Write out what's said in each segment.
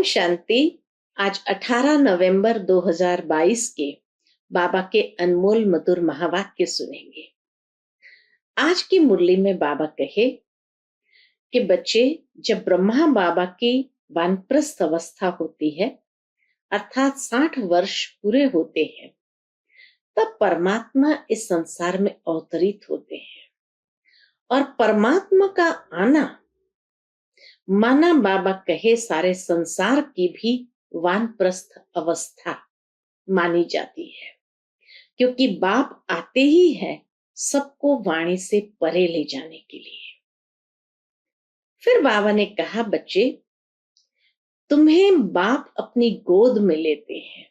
शांति। आज 18 नवंबर 2022 के बाबा के अनमोल मधुर महावाक्य सुनेंगे। आज की मुरली में बाबा कहे कि बच्चे, जब ब्रह्मा बाबा की वानप्रस्थ अवस्था होती है अर्थात 60 वर्ष पूरे होते हैं, तब परमात्मा इस संसार में अवतरित होते हैं। और परमात्मा का आना माना बाबा कहे सारे संसार की भी वानप्रस्थ अवस्था मानी जाती है, क्योंकि बाप आते ही है सबको वाणी से परे ले जाने के लिए। फिर बाबा ने कहा, बच्चे, तुम्हें बाप अपनी गोद में लेते हैं,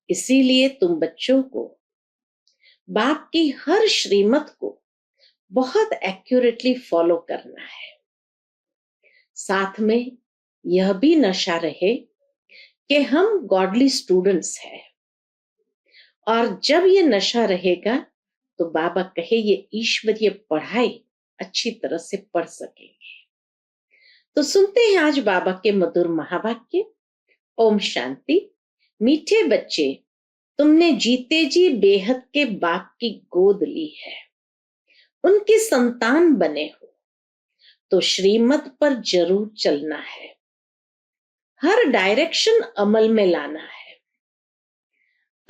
इसीलिए तुम बच्चों को बाप की हर श्रीमत को बहुत एक्यूरेटली फॉलो करना है। साथ में यह भी नशा रहे कि हम गॉडली स्टूडेंट्स हैं, और जब ये नशा रहेगा तो बाबा कहे ये ईश्वरीय पढ़ाई अच्छी तरह से पढ़ सकेंगे। तो सुनते हैं आज बाबा के मधुर महावाक्य। ओम शांति। मीठे बच्चे, तुमने जीते जी बेहद के बाप की गोद ली है, उनकी संतान बने हो तो श्रीमत पर जरूर चलना है, हर डायरेक्शन अमल में लाना है।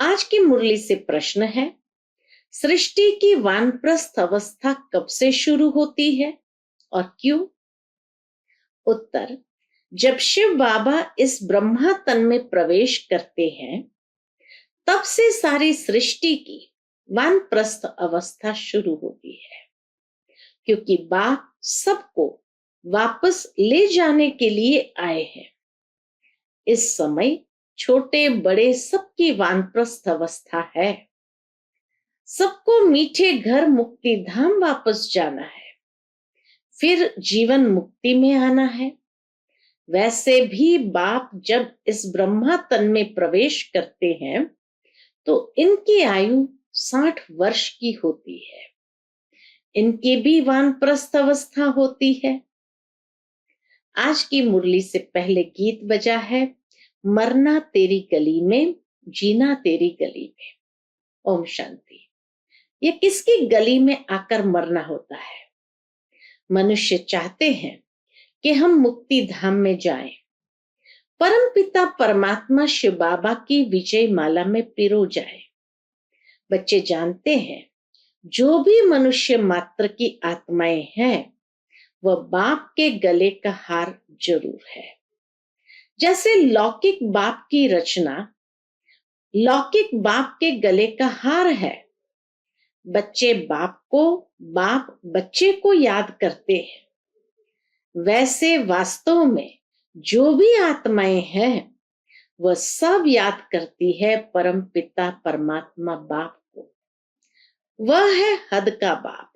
आज की मुरली से प्रश्न है, सृष्टि की वानप्रस्थ अवस्था कब से शुरू होती है और क्यों? उत्तर, जब शिव बाबा इस ब्रह्मा तन में प्रवेश करते हैं तब से सारी सृष्टि की वानप्रस्थ अवस्था शुरू होती है, क्योंकि बाप सबको वापस ले जाने के लिए आए हैं। इस समय छोटे बड़े सबकी वानप्रस्थ अवस्था है। सबको मीठे घर मुक्ति धाम वापस जाना है, फिर जीवन मुक्ति में आना है। वैसे भी बाप जब इस ब्रह्मा तन में प्रवेश करते हैं तो इनकी आयु 60 वर्ष की होती है। इनकी भी वानप्रस्थ अवस्था होती है। आज की मुरली से पहले गीत बजा है, मरना तेरी गली में, जीना तेरी गली में। ओम शांति। ये किसकी गली में आकर मरना होता है? मनुष्य चाहते हैं कि हम मुक्ति धाम में जाएं, परम पिता परमात्मा शिव बाबा की विजय माला में पिरो जाए। बच्चे जानते हैं, जो भी मनुष्य मात्र की आत्माएं हैं वह बाप के गले का हार जरूर है। जैसे लौकिक बाप की रचना लौकिक बाप के गले का हार है, बच्चे बाप को, बाप बच्चे को याद करते हैं। वैसे वास्तव में जो भी आत्माएं हैं वह सब याद करती है परम पिता परमात्मा बाप को। वह है हद का बाप,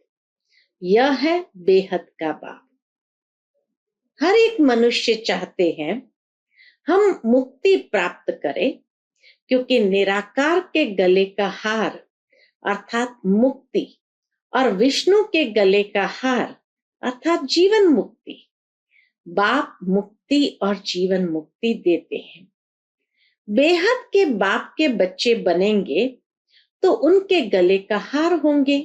यह है बेहद का बाप। हर एक मनुष्य चाहते हैं हम मुक्ति प्राप्त करें, क्योंकि निराकार के गले का हार अर्थात मुक्ति और विष्णु के गले का हार अर्थात जीवन मुक्ति, बाप मुक्ति और जीवन मुक्ति देते हैं। बेहद के बाप के बच्चे बनेंगे तो उनके गले का हार होंगे।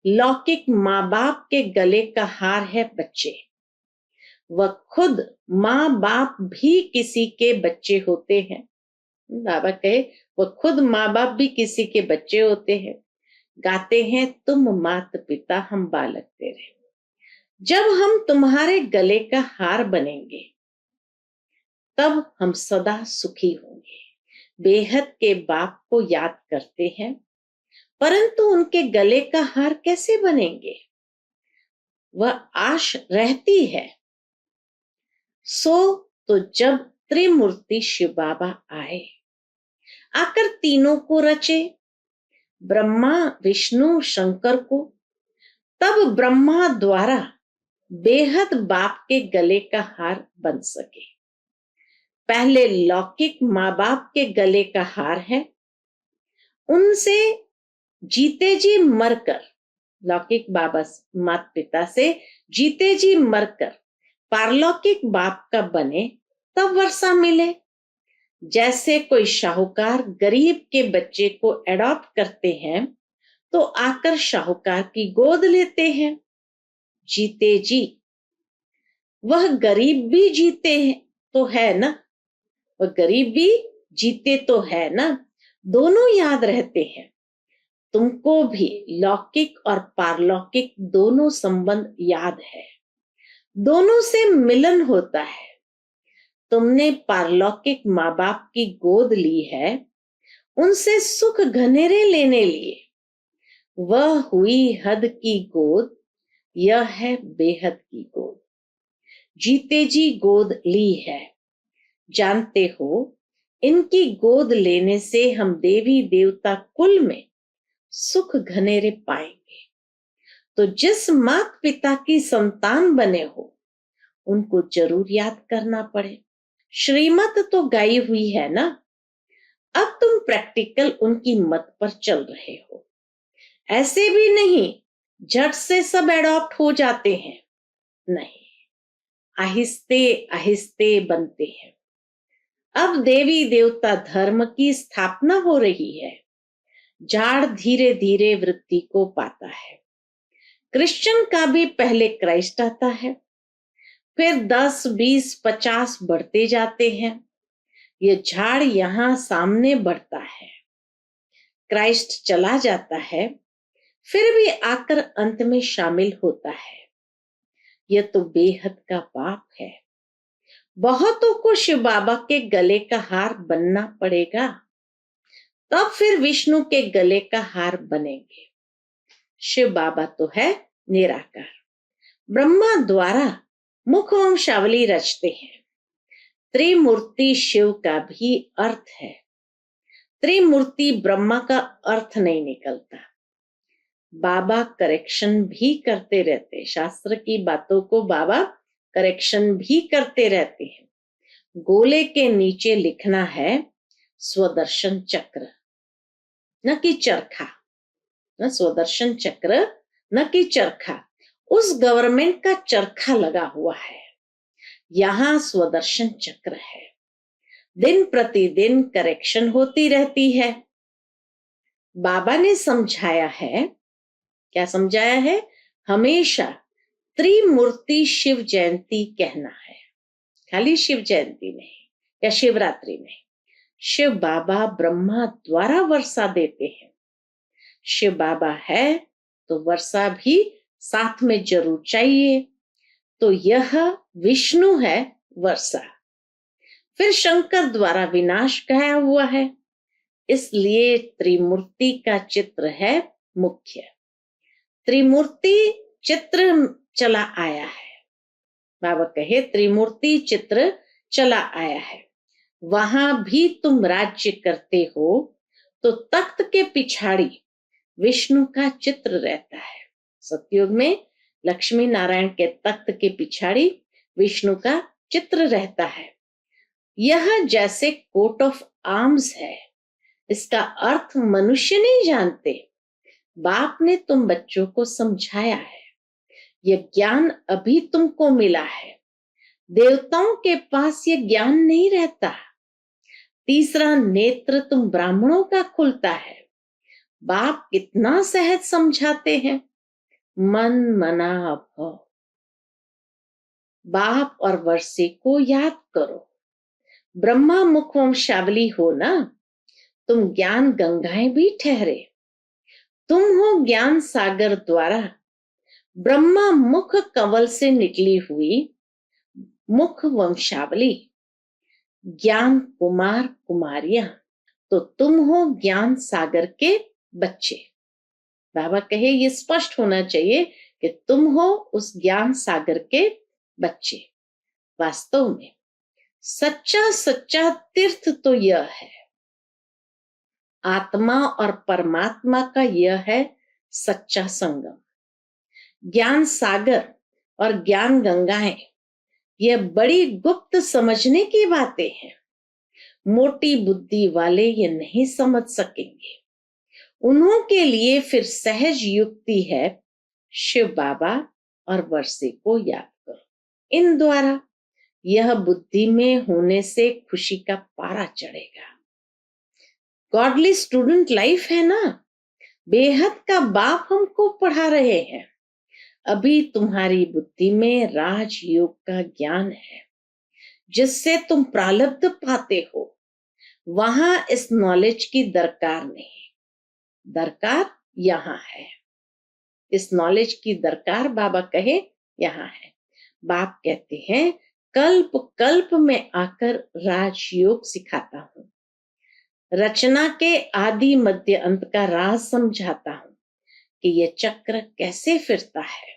लौकिक माँ बाप के गले का हार है बच्चे। वह खुद माँ बाप भी किसी के बच्चे होते हैं। बाबा कहे वह खुद माँ बाप भी किसी के बच्चे होते हैं। गाते हैं, तुम मात पिता हम बालक तेरे। जब हम तुम्हारे गले का हार बनेंगे तब हम सदा सुखी होंगे। बेहद के बाप को याद करते हैं, परंतु उनके गले का हार कैसे बनेंगे? वह आश रहती है। तो जब त्रिमूर्ति शिव बाबा आए, आकर तीनों को रचे, ब्रह्मा विष्णु शंकर को, तब ब्रह्मा द्वारा बेहद बाप के गले का हार बन सके। पहले लौकिक माँ बाप के गले का हार है, उनसे जीते जी मरकर, लौकिक बाबा माता पिता से जीते जी मरकर पारलौकिक बाप का बने तब वर्षा मिले। जैसे कोई शाहूकार गरीब के बच्चे को एडॉप्ट करते हैं तो आकर शाहूकार की गोद लेते हैं। जीते जी वह गरीब भी जीते हैं तो है ना, वह गरीब भी जीते तो है ना, दोनों याद रहते हैं। तुमको भी लौकिक और पारलौकिक दोनों संबंध याद है, दोनों से मिलन होता है। तुमने पारलौकिक माँ बाप की गोद ली है, उनसे सुख घनेरे लेने लिए। वह हुई हद की गोद, यह है बेहद की गोद। जीते जी गोद ली है। जानते हो, इनकी गोद लेने से हम देवी देवता कुल में सुख घनेरे पाएंगे। तो जिस माता पिता की संतान बने हो उनको जरूर याद करना पड़े। श्रीमत तो गाई हुई है ना, अब तुम प्रैक्टिकल उनकी मत पर चल रहे हो। ऐसे भी नहीं झट से सब एडॉप्ट हो जाते हैं, नहीं, आहिस्ते आहिस्ते बनते हैं। अब देवी देवता धर्म की स्थापना हो रही है। झाड़ धीरे धीरे वृद्धि को पाता है। क्रिश्चियन का भी पहले क्राइस्ट आता है, फिर 10, 20, 50 बढ़ते जाते हैं। ये झाड़ यहां सामने बढ़ता है। क्राइस्ट चला जाता है, फिर भी आकर अंत में शामिल होता है। यह तो बेहद का पाप है। बहुतों को शिव बाबा के गले का हार बनना पड़ेगा, तब फिर विष्णु के गले का हार बनेंगे। शिव बाबा तो है निराकार। ब्रह्मा द्वारा मुख वंशावली रचते हैं। त्रिमूर्ति शिव का भी अर्थ है। त्रिमूर्ति ब्रह्मा का अर्थ नहीं निकलता। बाबा करेक्शन भी करते रहते, शास्त्र की बातों को बाबा करेक्शन भी करते रहते हैं। गोले के नीचे लिखना है स्वदर्शन चक्र, न कि चरखा। न स्वदर्शन चक्र, न कि चरखा। उस गवर्नमेंट का चरखा लगा हुआ है, यहां स्वदर्शन चक्र है। दिन प्रतिदिन करेक्शन होती रहती है। बाबा ने समझाया है, क्या समझाया है? हमेशा त्रिमूर्ति शिव जयंती कहना है, खाली शिव जयंती नहीं या शिवरात्रि नहीं। शिव बाबा ब्रह्मा द्वारा वर्षा देते हैं। शिव बाबा है तो वर्षा भी साथ में जरूर चाहिए। तो यह विष्णु है वर्षा। फिर शंकर द्वारा विनाश कहा हुआ है, इसलिए त्रिमूर्ति का चित्र है मुख्य। त्रिमूर्ति चित्र चला आया है। बाबा कहे त्रिमूर्ति चित्र चला आया है। वहां भी तुम राज्य करते हो तो तख्त के पिछाड़ी विष्णु का चित्र रहता है। सतयुग में लक्ष्मी नारायण के तख्त के पिछाड़ी विष्णु का चित्र रहता है। यह जैसे कोट ऑफ आर्म्स है, इसका अर्थ मनुष्य नहीं जानते। बाप ने तुम बच्चों को समझाया है। यह ज्ञान अभी तुमको मिला है। देवताओं के पास यह ज्ञान नहीं रहता। तीसरा नेत्र तुम ब्राह्मणों का खुलता है। बाप कितना सहज समझाते हैं। मन मना भव। बाप और वर्षे को याद करो। ब्रह्मा मुख वंशावली हो ना, तुम ज्ञान गंगाएं भी ठहरे। तुम हो ज्ञान सागर द्वारा ब्रह्मा मुख कंवल से निकली हुई मुख वंशावली। ज्ञान कुमार कुमारियां, तो तुम हो ज्ञान सागर के बच्चे। बाबा कहे ये स्पष्ट होना चाहिए कि तुम हो उस ज्ञान सागर के बच्चे। वास्तव में सच्चा सच्चा तीर्थ तो यह है, आत्मा और परमात्मा का यह है सच्चा संगम। ज्ञान सागर और ज्ञान गंगाएं, यह बड़ी गुप्त समझने की बातें हैं। मोटी बुद्धि वाले ये नहीं समझ सकेंगे। उन्हों के लिए फिर सहज युक्ति है, शिव बाबा और वर्षे को याद करो। इन द्वारा यह बुद्धि में होने से खुशी का पारा चढ़ेगा। गॉडली स्टूडेंट लाइफ है ना, बेहद का बाप हमको पढ़ा रहे हैं। अभी तुम्हारी बुद्धि में राजयोग का ज्ञान है जिससे तुम प्रारब्ध पाते हो। वहां इस नॉलेज की दरकार नहीं, दरकार यहाँ है। इस नॉलेज की दरकार बाबा कहे यहाँ है। बाप कहते हैं कल्प कल्प में आकर राजयोग सिखाता हूँ, रचना के आदि मध्य अंत का राज समझाता हूँ कि ये चक्र कैसे फिरता है।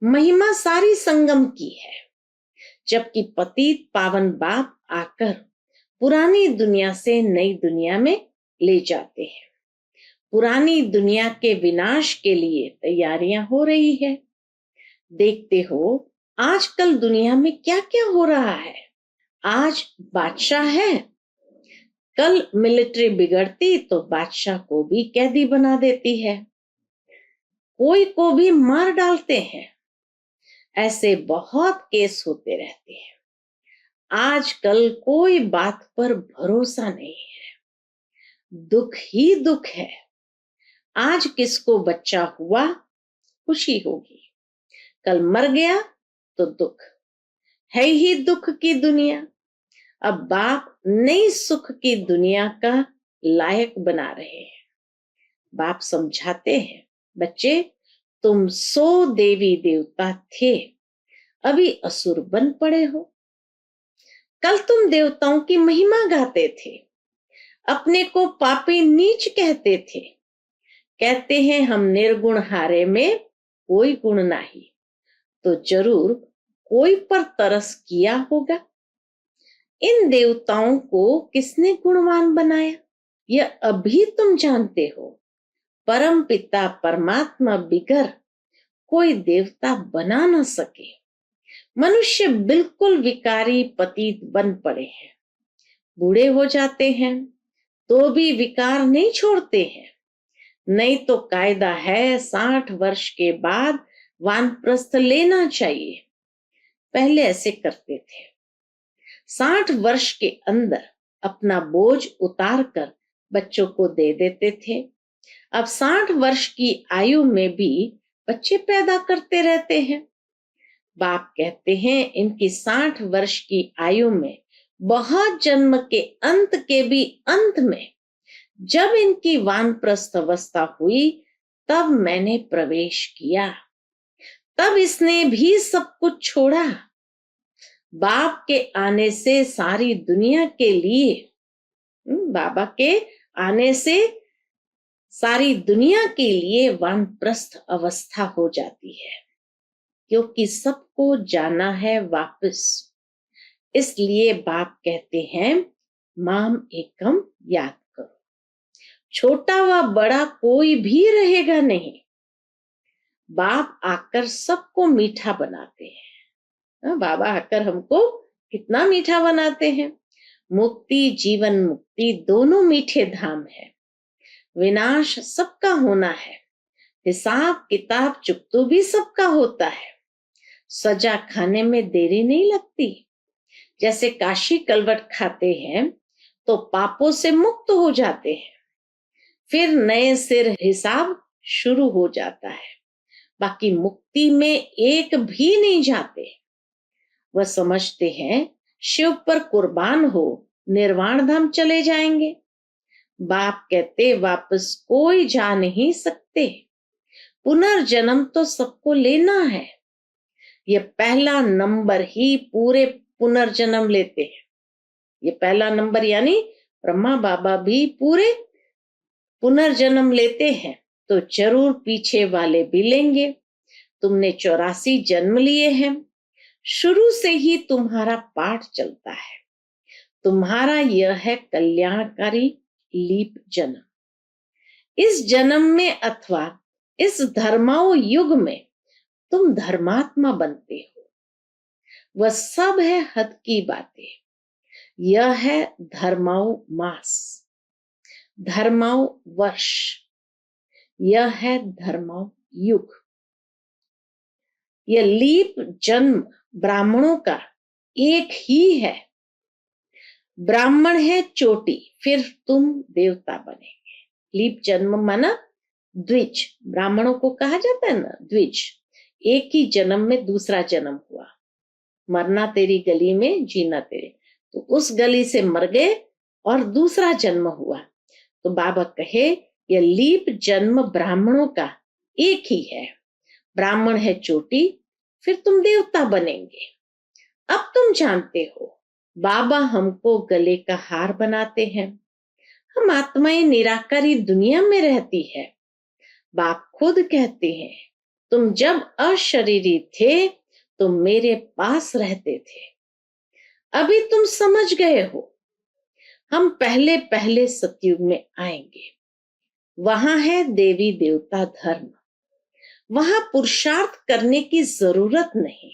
महिमा सारी संगम की है, जबकि पतित पावन बाप आकर पुरानी दुनिया से नई दुनिया में ले जाते हैं। पुरानी दुनिया के विनाश के लिए तैयारियां हो रही है। देखते हो आजकल दुनिया में क्या क्या हो रहा है। आज बादशाह है, कल मिलिट्री बिगड़ती तो बादशाह को भी कैदी बना देती है, कोई को भी मार डालते हैं। ऐसे बहुत केस होते रहते हैं। आजकल कोई बात पर भरोसा नहीं है, दुख ही दुख है। आज किसको बच्चा हुआ खुशी होगी, कल मर गया तो दुख है ही दुख की दुनिया। अब बाप नई सुख की दुनिया का लायक बना रहे हैं। बाप समझाते हैं बच्चे तुम 100 देवी देवता थे, अभी असुर बन पड़े हो। कल तुम देवताओं की महिमा गाते थे, अपने को पापी नीच कहते थे। कहते हैं हम निर्गुण हारे में कोई गुण नहीं, तो जरूर कोई पर तरस किया होगा। इन देवताओं को किसने गुणवान बनाया, यह अभी तुम जानते हो। परम पिता परमात्मा बिगर कोई देवता बना न सके। मनुष्य बिल्कुल विकारी पतित बन पड़े हैं, बूढ़े हो जाते हैं तो भी विकार नहीं छोड़ते हैं। नहीं तो कायदा है 60 वर्ष के बाद वानप्रस्थ लेना चाहिए। पहले ऐसे करते थे, 60 वर्ष के अंदर अपना बोझ उतार कर बच्चों को दे देते थे। अब 60 वर्ष की आयु में भी बच्चे पैदा करते रहते हैं। बाप कहते हैं इनकी 60 वर्ष की आयु में बहुत जन्म के अंत के भी अंत में जब इनकी वानप्रस्थ अवस्था हुई तब मैंने प्रवेश किया, तब इसने भी सब कुछ छोड़ा। बाप के आने से सारी दुनिया के लिए, बाबा के आने से सारी दुनिया के लिए वानप्रस्थ अवस्था हो जाती है, क्योंकि सबको जाना है वापस। इसलिए बाप कहते हैं माम एकम याद करो। छोटा व बड़ा कोई भी रहेगा नहीं, बाप आकर सबको मीठा बनाते हैं। बाबा आकर हमको कितना मीठा बनाते हैं। मुक्ति जीवन मुक्ति दोनों मीठे धाम है। विनाश सबका होना है, हिसाब किताब चुकतो भी सबका होता है। सजा खाने में देरी नहीं लगती। जैसे काशी कलवट खाते हैं तो पापों से मुक्त हो जाते हैं, फिर नए सिर हिसाब शुरू हो जाता है। बाकी मुक्ति में एक भी नहीं जाते। वह समझते हैं शिव पर कुर्बान हो निर्वाण धाम चले जाएंगे। बाप कहते वापस कोई जा नहीं सकते, पुनर्जन्म तो सबको लेना है। ये पहला नंबर ही पूरे पुनर्जन्म लेते हैं। ये पहला नंबर यानी ब्रह्मा बाबा भी पूरे पुनर्जन्म लेते हैं, तो जरूर पीछे वाले भी लेंगे। तुमने 84 जन्म लिए हैं, शुरू से ही तुम्हारा पाठ चलता है। तुम्हारा यह है कल्याणकारी लीप जन्म। इस जन्म में अथवा इस धर्माओ युग में तुम धर्मात्मा बनते हो। वह सब है हद की बातें। यह है धर्माओ मास, धर्माओ वर्ष, यह है धर्माओ युग। यह लीप जन्म ब्राह्मणों का एक ही है। ब्राह्मण है चोटी, फिर तुम देवता बनेंगे। लीप जन्म माना द्विज, ब्राह्मणों को कहा जाता है ना द्विज। एक ही जन्म में दूसरा जन्म हुआ, मरना तेरी गली में जीना तेरे, तो उस गली से मर गए और दूसरा जन्म हुआ। तो बाबा कहे ये लीप जन्म ब्राह्मणों का एक ही है। ब्राह्मण है चोटी, फिर तुम देवता बनेंगे। अब तुम जानते हो बाबा हमको गले का हार बनाते हैं। हम आत्माएं निराकारी दुनिया में रहती है। बाप खुद कहते हैं तुम जब अशरीरी थे तो मेरे पास रहते थे। अभी तुम समझ गए हो हम पहले पहले सतयुग में आएंगे। वहां है देवी देवता धर्म, वहां पुरुषार्थ करने की जरूरत नहीं।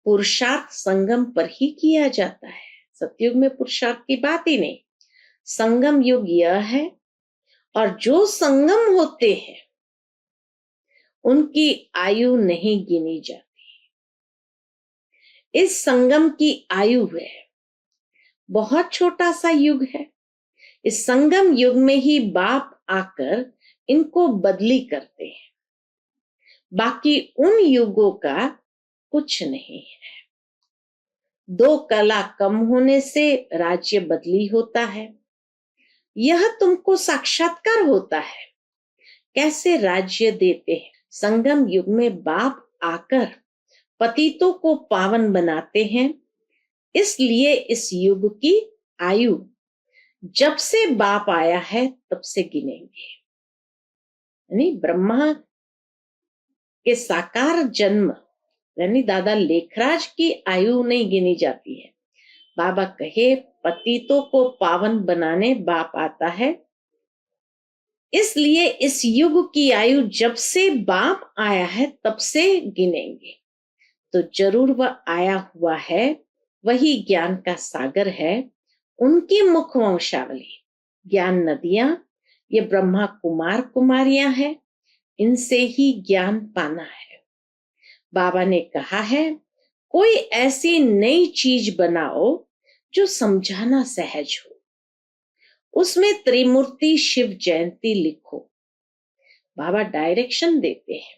पुरुषार्थ संगम पर ही किया जाता है। सतयुग में पुरुषार्थ की बात ही नहीं। संगम युग यह है, और जो संगम होते हैं उनकी आयु नहीं गिनी जाती। इस संगम की आयु है, बहुत छोटा सा युग है। इस संगम युग में ही बाप आकर इनको बदली करते हैं। बाकी उन युगों का कुछ नहीं है। दो कला कम होने से राज्य बदली होता है। यह तुमको साक्षात्कार होता है कैसे राज्य देते हैं। संगम युग में बाप आकर पतितों को पावन बनाते हैं। इसलिए इस युग की आयु जब से बाप आया है तब से गिनेंगे। यानी ब्रह्मा के साकार जन्म यानी दादा लेखराज की आयु नहीं गिनी जाती है। बाबा कहे पतितों को पावन बनाने बाप आता है। इसलिए इस युग की आयु जब से बाप आया है तब से गिनेंगे। तो जरूर वह आया हुआ है, वही ज्ञान का सागर है। उनकी मुख वंशावली ज्ञान नदियां, ये ब्रह्मा कुमार कुमारियां हैं। इनसे ही ज्ञान पाना है। बाबा ने कहा है कोई ऐसी नई चीज बनाओ जो समझाना सहज हो। उसमें त्रिमूर्ति शिव जयंती लिखो। बाबा डायरेक्शन देते हैं,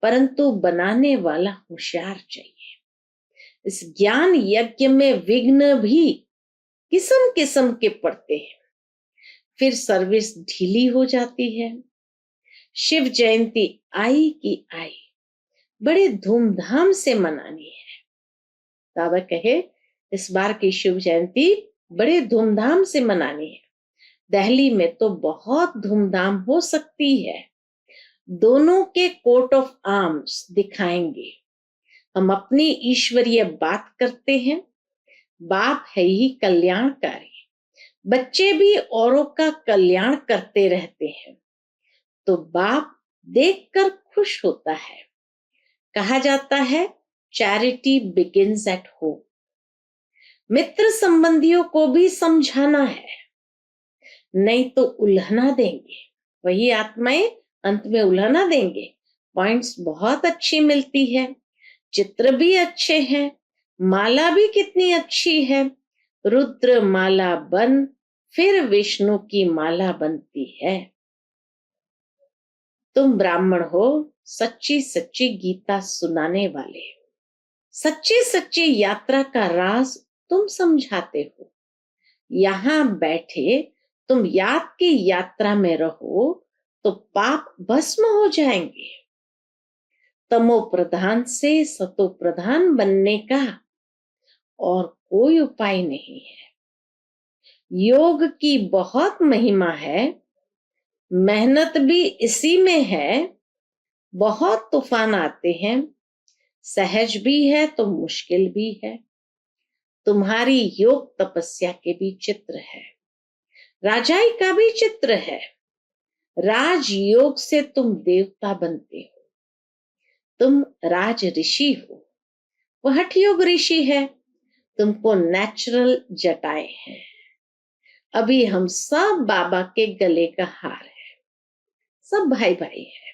परंतु बनाने वाला होशियार चाहिए। इस ज्ञान यज्ञ में विघ्न भी किस्म किस्म के पड़ते हैं, फिर सर्विस ढीली हो जाती है। शिव जयंती आई की आई, बड़े धूमधाम से मनानी है। बाबा कहे इस बार की शिव जयंती बड़े धूमधाम से मनानी है। दिल्ली में तो बहुत धूमधाम हो सकती है। दोनों के कोट ऑफ आर्म्स दिखाएंगे। हम अपनी ईश्वरीय बात करते हैं। बाप है ही कल्याणकारी। बच्चे भी औरों का कल्याण करते रहते हैं, तो बाप देखकर खुश होता है। कहा जाता है चैरिटी बिगिंस एट होम। मित्र संबंधियों को भी समझाना है, नहीं तो उल्हना देंगे। वही आत्माएं अंत में उल्हना देंगे। पॉइंट्स बहुत अच्छी मिलती है, चित्र भी अच्छे हैं, माला भी कितनी अच्छी है। रुद्र माला बन फिर विष्णु की माला बनती है। तुम ब्राह्मण हो, सच्ची सच्ची गीता सुनाने वाले। सच्ची सच्ची यात्रा का राज तुम समझाते हो। यहां बैठे तुम याद की यात्रा में रहो तो पाप भस्म हो जाएंगे। तमो प्रधान से सतो प्रधान बनने का और कोई उपाय नहीं है। योग की बहुत महिमा है, मेहनत भी इसी में है। बहुत तूफान आते हैं, सहज भी है तो मुश्किल भी है। तुम्हारी योग तपस्या के भी चित्र है, राजाई का भी चित्र है। राजयोग से तुम देवता बनते हो। तुम राज ऋषि हो, वह हठ योग ऋषि है। तुमको नेचुरल जटाएं हैं। अभी हम सब बाबा के गले का हार है, सब भाई भाई है।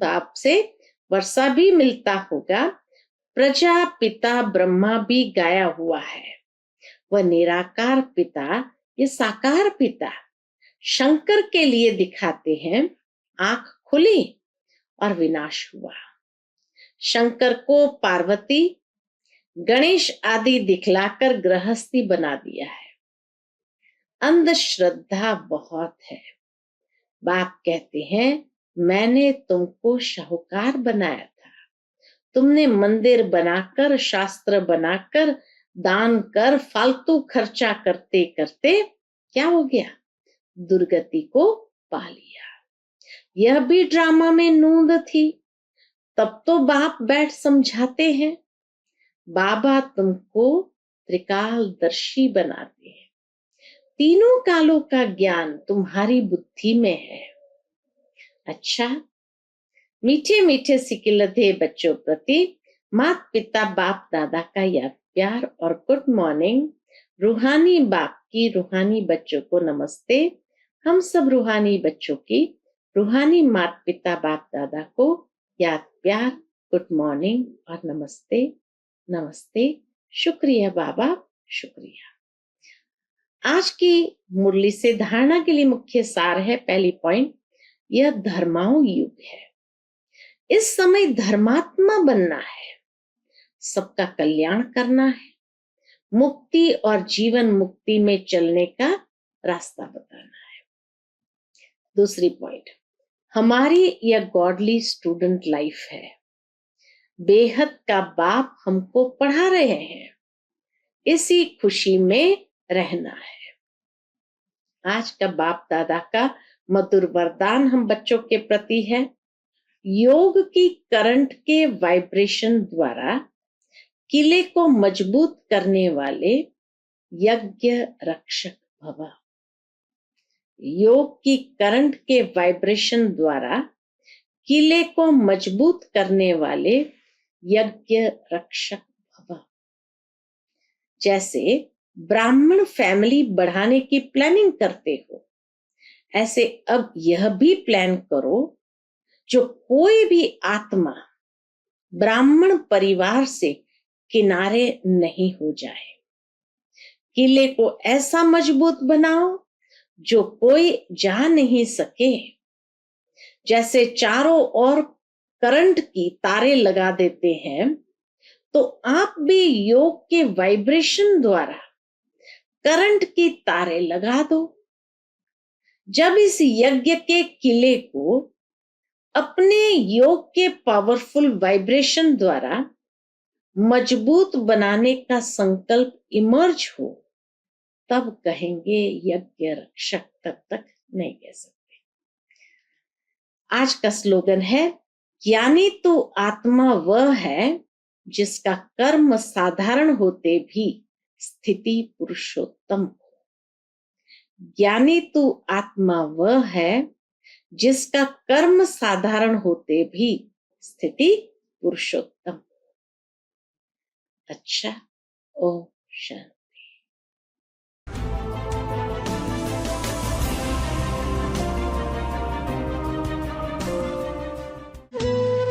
तो आपसे वर्षा भी मिलता होगा, प्रजापिता ब्रह्मा भी गाया हुआ है। वह निराकार पिता, ये साकार पिता शंकर के लिए दिखाते हैं। आंख खुली और विनाश हुआ। शंकर को पार्वती, गणेश आदि दिखलाकर गृहस्थी बना दिया है। अंधश्रद्धा बहुत है। बाप कहते हैं, मैंने तुमको शाहूकार बनाया था। तुमने मंदिर बनाकर, शास्त्र बनाकर, दान कर, फालतू खर्चा करते करते क्या हो गया? दुर्गति को पा लिया। यह भी ड्रामा में नूंद थी। तब तो बाप बैठ समझाते हैं। बाबा तुमको त्रिकालदर्शी बनाते हैं। तीनों कालों का ज्ञान तुम्हारी बुद्धि में है। अच्छा, मीठे मीठे सिकिलधे बच्चों प्रति माता पिता बाप दादा का याद प्यार और गुड मॉर्निंग। रूहानी बाप की रूहानी बच्चों को नमस्ते। हम सब रूहानी बच्चों की रूहानी माता पिता बाप दादा को याद प्यार, गुड मॉर्निंग और नमस्ते। नमस्ते। शुक्रिया बाबा, शुक्रिया। आज की मुरली से धारणा के लिए मुख्य सार है। पहली पॉइंट, यह धर्माओं युग है। इस समय धर्मात्मा बनना है, सबका कल्याण करना है, मुक्ति और जीवन मुक्ति में चलने का रास्ता बताना है। दूसरी पॉइंट, हमारी यह गॉडली स्टूडेंट लाइफ है। बेहद का बाप हमको पढ़ा रहे हैं, इसी खुशी में रहना है। आज का बाप दादा का मधुर वरदान हम बच्चों के प्रति है। योग की करंट के वाइब्रेशन द्वारा किले को मजबूत करने वाले यज्ञ रक्षक भव। योग की करंट के वाइब्रेशन द्वारा किले को मजबूत करने वाले यज्ञ रक्षक भव। जैसे ब्राह्मण फैमिली बढ़ाने की प्लानिंग करते हो, ऐसे अब यह भी प्लान करो जो कोई भी आत्मा ब्राह्मण परिवार से किनारे नहीं हो जाए। किले को ऐसा मजबूत बनाओ जो कोई जा नहीं सके। जैसे चारों ओर करंट की तारे लगा देते हैं, तो आप भी योग के वाइब्रेशन द्वारा करंट की तारे लगा दो। जब इस यज्ञ के किले को अपने योग के पावरफुल वाइब्रेशन द्वारा मजबूत बनाने का संकल्प इमर्ज हो, तब कहेंगे यज्ञ रक्षक, तब तक नहीं कह सकते। आज का स्लोगन है, ज्ञानी तो आत्मा वह है जिसका कर्म साधारण होते भी स्थिति पुरुषोत्तम हो। ज्ञानी तो आत्मा वह है जिसका कर्म साधारण होते भी स्थिति पुरुषोत्तम। अच्छा, ओम शांति।